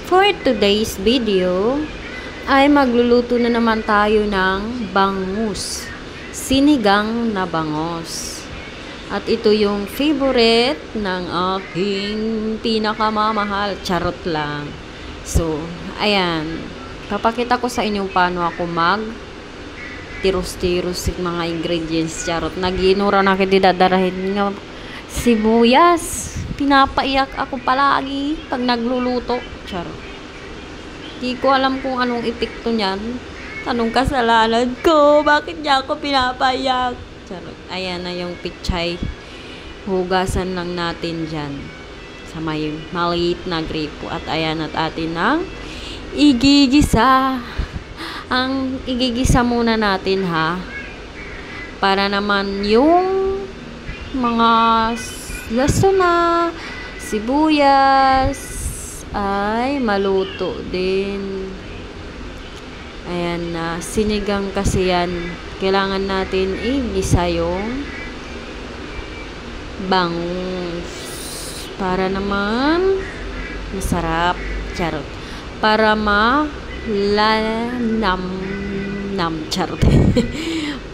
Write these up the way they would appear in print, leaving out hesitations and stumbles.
For today's video, ay magluluto na naman tayo ng bangus. Sinigang na bangus. At ito yung favorite ng aking pinakamamahal. Charot lang. So, ayan. Papakita ko sa inyo paano ako tiros-tiros yung mga ingredients. Charot. Nag-inura na kitidadarahin nga sibuyas. Pinapaiyak ako palagi pag nagluluto. Charot. Di ko alam kung anong epekto niyan. Anong kasalanan ko? Bakit niya ako pinapaiyak? Charot. Ayan na yung pichay. Hugasan lang natin dyan. Sa may maliit na gripo. At ayan at atin ang igigisa. Ang igigisa muna natin ha. Para naman yung mga laso na sibuyas ay maluto din. Ayan na, sinigang kasi yan. Kailangan natin igisa yung bangus para naman masarap. Charot. Para charot.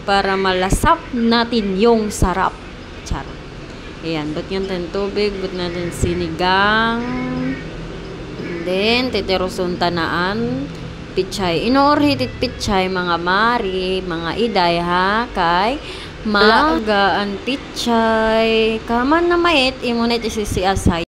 Para malasap natin yung sarap. Charot. Ayan, ba't yan natin tubig, ba't natin sinigang. Then, titirosun tanaan, pichay. Inuorhitit pichay, mga mari, mga iday, ha? Kay, maagaan pichay. Kaman na mait, imunit isisiasay.